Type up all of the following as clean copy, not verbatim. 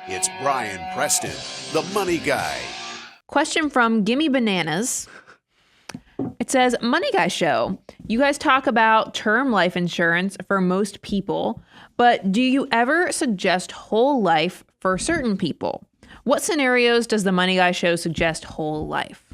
It's Brian Preston, the Money Guy. Question from Gimme Bananas. It says, Money Guy Show, you guys talk about term life insurance for most people, but do you ever suggest whole life for certain people? What scenarios does the Money Guy Show suggest whole life?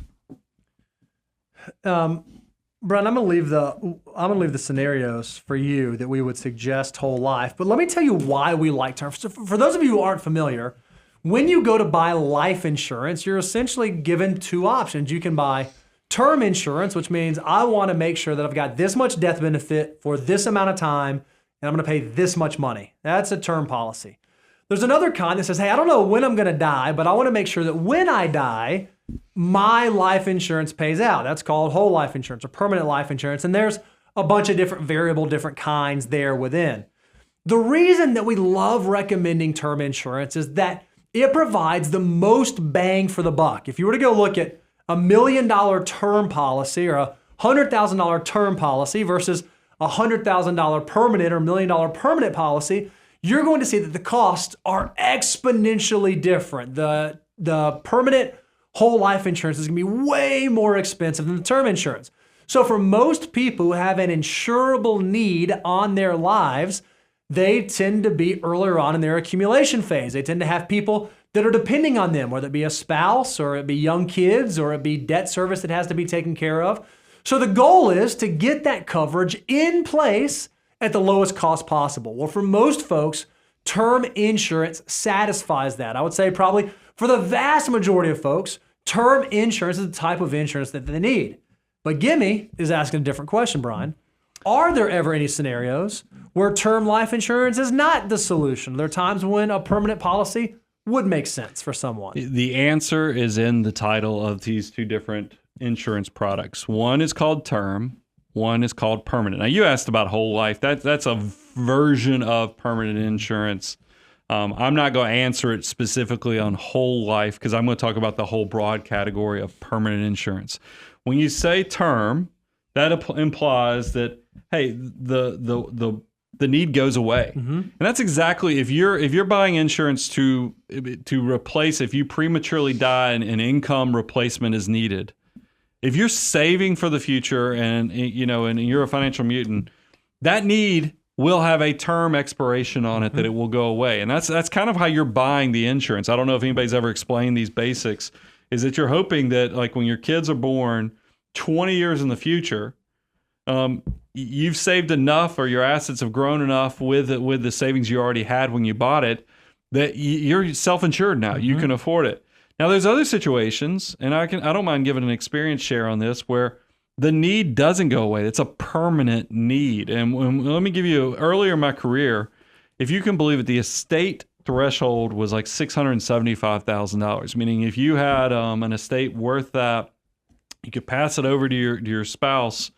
Brian, I'm gonna leave the scenarios for you that we would suggest whole life. But let me tell you why we like term. So for those of you who aren't familiar, when you go to buy life insurance, you're essentially given two options. You can buy term insurance, which means I want to make sure that I've got this much death benefit for this amount of time, and I'm going to pay this much money. That's a term policy. There's another kind that says, hey, I don't know when I'm going to die, but I want to make sure that when I die, my life insurance pays out. That's called whole life insurance or permanent life insurance. And there's a bunch of different different kinds there within. The reason that we love recommending term insurance is that it provides the most bang for the buck. If you were to go look at $1 million term policy or a $100,000 term policy versus a $100,000 permanent or $1 million permanent policy, you're going to see that the costs are exponentially different. The permanent whole life insurance is going to be way more expensive than the term insurance. So for most people who have an insurable need on their lives, they tend to be earlier on in their accumulation phase. They tend to have people that are depending on them, whether it be a spouse or it be young kids or it be debt service that has to be taken care of. So the goal is to get that coverage in place at the lowest cost possible. Well, for most folks, term insurance satisfies that. I would say probably for the vast majority of folks, term insurance is the type of insurance that they need. But Gimme is asking a different question, Brian. Are there ever any scenarios where term life insurance is not the solution? There are times when a permanent policy would make sense for someone. The answer is in the title of these two different insurance products. One is called term, one is called permanent. Now, you asked about whole life. That's a version of permanent insurance. I'm not going to answer it specifically on whole life because I'm going to talk about the whole broad category of permanent insurance. When you say term, that implies that, hey, the need goes away. Mm-hmm. And that's exactly, if you're buying insurance to replace, if you prematurely die and an income replacement is needed, if you're saving for the future and you're a financial mutant, that need will have a term expiration on it that it will go away. And that's kind of how you're buying the insurance. I don't know if anybody's ever explained these basics, is that you're hoping that like when your kids are born 20 years in the future, you've saved enough or your assets have grown enough with the savings you already had when you bought it that you're self-insured now. Mm-hmm. You can afford it. Now, there's other situations, and I don't mind giving an experience share on this, where the need doesn't go away. It's a permanent need. And let me give you, earlier in my career, if you can believe it, the estate threshold was like $675,000, meaning if you had an estate worth that, you could pass it over to your spouse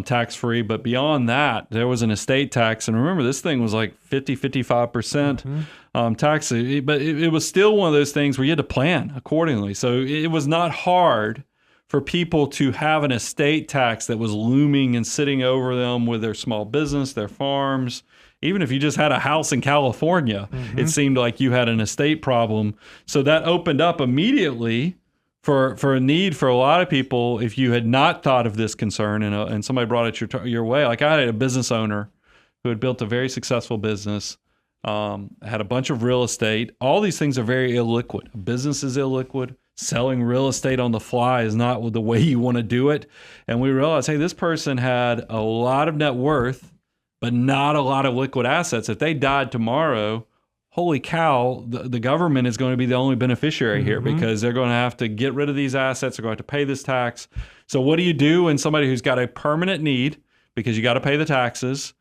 tax-free, but beyond that, there was an estate tax. And remember, this thing was like 55% tax, but it was still one of those things where you had to plan accordingly. So it was not hard for people to have an estate tax that was looming and sitting over them with their small business, their farms. Even if you just had a house in California, it seemed like you had an estate problem. So that opened up immediately for a need for a lot of people. If you had not thought of this concern and somebody brought it your way, like I had a business owner who had built a very successful business, had a bunch of real estate. All these things are very illiquid. Business is illiquid. Selling real estate on the fly is not the way you want to do it. And we realized, hey, this person had a lot of net worth, but not a lot of liquid assets. If they died tomorrow, holy cow, the government is going to be the only beneficiary here because they're going to have to get rid of these assets. They're going to have to pay this tax. So what do you do when somebody who's got a permanent need, because you got to pay the taxes,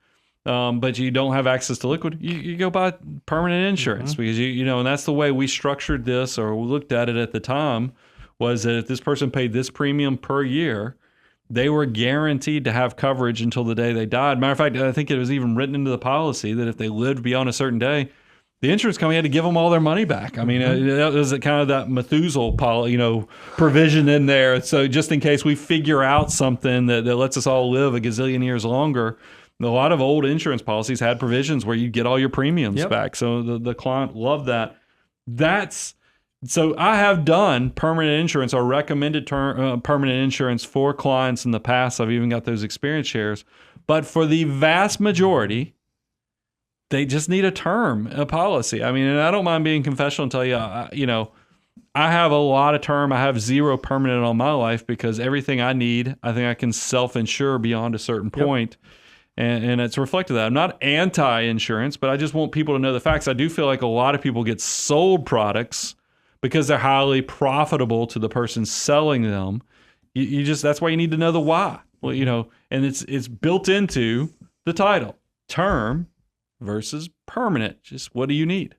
but you don't have access to liquid? You go buy permanent insurance because and that's the way we structured this, or we looked at it at the time, was that if this person paid this premium per year, they were guaranteed to have coverage until the day they died. Matter of fact, I think it was even written into the policy that if they lived beyond a certain day, the insurance company had to give them all their money back. I mean, that was kind of that Methuselah, provision in there. So just in case we figure out something that lets us all live a gazillion years longer, a lot of old insurance policies had provisions where you get all your premiums back. So the client loved that. So I have done permanent insurance or recommended permanent insurance for clients in the past. I've even got those experience shares. But for the vast majority, they just need a policy. I mean, and I don't mind being confessional and tell you, I have a lot of term. I have zero permanent on my life because everything I need, I think I can self-insure beyond a certain point. And it's reflected that. I'm not anti-insurance, but I just want people to know the facts. I do feel like a lot of people get sold products because they're highly profitable to the person selling them. That's why you need to know the why. Well, and it's built into the title. Term versus permanent. Just what do you need?